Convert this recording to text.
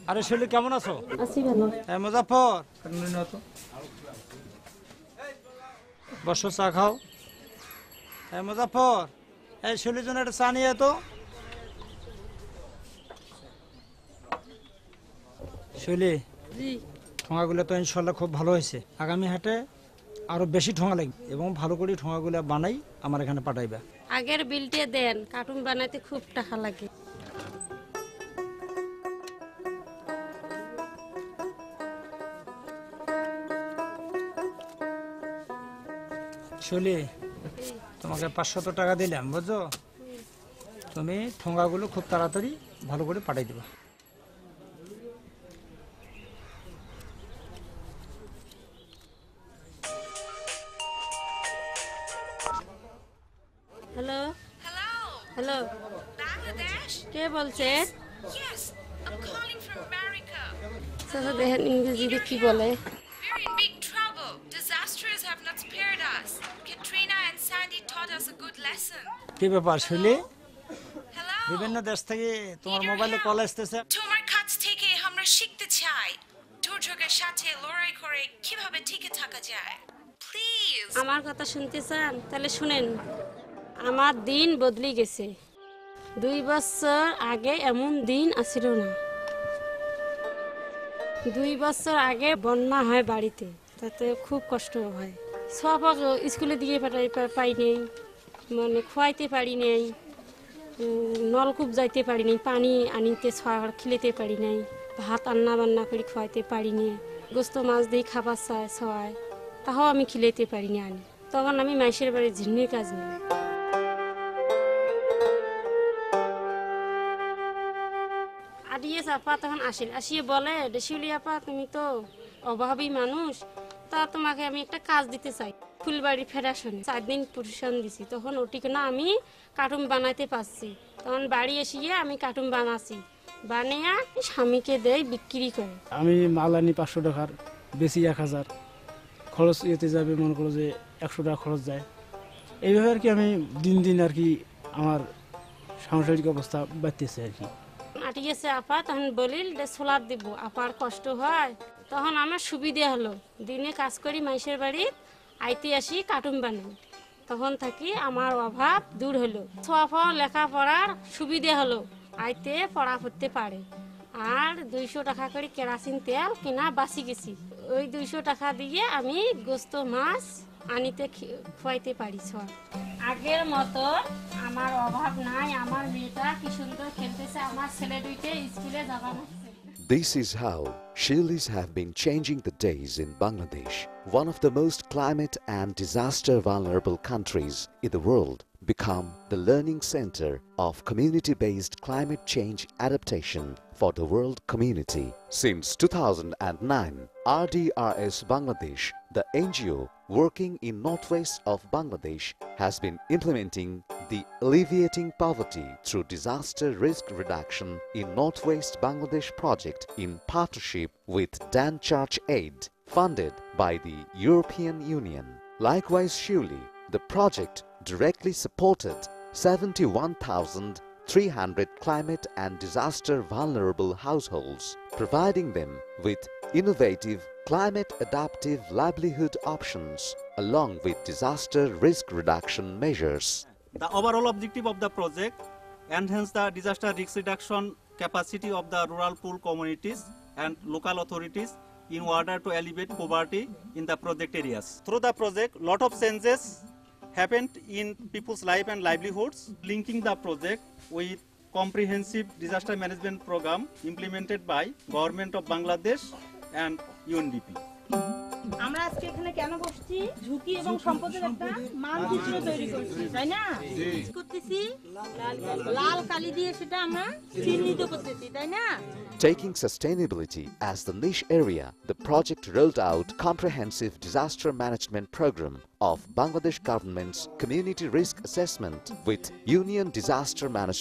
আরে শৈলী কেমন আছো? আছি ভালো। মুজাফর বসো, চা খাও। মুজাফর, এই শৈলীর জন্য একটা চা নিয়ে তো। শৈলী, ঠোঙাগুলো তো ইনশাল্লাহ খুব ভালো হয়েছে। আগামী হাটে আরো বেশি ঠোঙা লাগবে এবং ভালো করে ঠোঙাগুলো বানাই আমার এখানে পাঠাইবা। আগের বিলটা দেন, কার্টুন বানাইতে খুব টাকা লাগে। শৈলী, তোমাকে 500 টাকা দিলাম, বুঝছো? তুমি ঠোঙাগুলো খুব তাড়াতাড়ি ভালো করে পাঠাই দেবা। Hello Hello, hello, Bangladesh? কে বলছে? Yes, I'm calling from America. চাচা দেখেন ইংরেজিতে কি বলে। We're in big trouble. Disasters have not spared us. Katrina and Sandy taught us a good lesson. কি ব্যাপার শৈলী? Hello? বিভিন্ন দেশ থেকে তোমার মোবাইলে কল আসতেছে। তোমার কাছ থেকে আমরা শিখতে চাই দুর্যোগের সাথে লড়াই করে কিভাবে টিকে থাকা যায়। প্লিজ। আমার কথা শুনতে চান? তাহলে শুনেন। আমার দিন বদলে গেছে। 2 বছর আগে এমন দিন আসিল না। 2 বছর আগে বন্যা হয় বাড়িতে, তাতে খুব কষ্ট হয়। সব স্কুলে দিয়ে পাই নেই, মানে খোয়াইতে পারি নেই, নলকূপ যাইতে পারি নাই, পানি আনিতে খেলেতে পারি নাই, ভাত রান্না বান্না করে খোয়াইতে পারি নি, গোস্ত মাছ দিয়ে খাবার ছয় তাও আমি খেলেতে পারি না আনি। তখন আমি মাইশের বাড়ি ঝিন্নির কাজ নিই। আডিয়ে আপা তখন আসিয়ে বলে, শিউলি আপা তুমি তো অভাবী মানুষ, তা তোমাকে আমি একটা কাজ দিতে চাই। ফুলবাড়ি ফেডারেশনে 4 দিন পুরস্কার দিছি, তখন ওটিকে না আমি কার্টুন বানাইতে পারছি। তখন বাড়ি এসিয়ে আমি কার্টুন বানাচ্ছি, বানিয়ে স্বামীকে দেয়, বিক্রি করে। আমি মাল আনি 500 টাকার, বেশি 1000 খরচ এতে যাবে, মনে করো যে 100 টাকা খরচ যায়। এইভাবে আর কি আমি দিন দিন আর কি আমার সাংসারিক অবস্থা বাড়তেছে আর কি। আটিয়েছে আপা, তখন বলিল সোলার দিব, আপার কষ্ট হয়। তখন আমার সুবিধা হলো, দিনে কাজ করি মাইশের বাড়ি, আইতে আসি কার্টুন বানাই। তখন থাকি আমার অভাব দূর হলো, সব লেখাপড়ার সুবিধা হলো, আইতে পড়া করতে পারে। আর 200 টাকা করে কেরাসিন তেল কিনা বাঁচি গেছি। ওই 200 টাকা দিয়ে আমি গোস্ত মাছ আনিতে খুয়াইতে পারি। সব আগের মতো আমার অভাব নাই। আমার মেয়েটা কি সুন্দর খেলতেছে, আমার ছেলে 2টা স্কুলে যাওয়া হচ্ছে। This is how Shailis have been changing the days in Bangladesh, one of the most climate and disaster vulnerable countries in the world, become the learning center of community-based climate change adaptation for the world community. Since 2009, RDRS Bangladesh, the NGO working in northwest of Bangladesh, has been implementing the Alleviating Poverty through Disaster Risk Reduction in Northwest Bangladesh project in partnership with Dan Church Aid, funded by the European Union. Likewise, Shuli, the project directly supported 71,300 climate and disaster vulnerable households, providing them with innovative climate adaptive livelihood options along with disaster risk reduction measures. The overall objective of the project: enhance the disaster risk reduction capacity of the rural poor communities and local authorities in order to alleviate poverty in the project areas. Through the project, lot of changes happened in people's life and livelihoods, linking the project with comprehensive disaster management program implemented by Government of Bangladesh and UNDP. আমরা আজকে এখানে কেন বসছি? ঝুঁকি এবং সম্পদের একটা মানচিত্র তৈরি করছি, তাই না? করতেছি লাল কালি দিয়ে, সেটা আমরা চিহ্নিত করতেছি, তাই না? Taking sustainability as the niche area, the project rolled out comprehensive disaster management program of Bangladesh government's community risk assessment with Union Disaster Management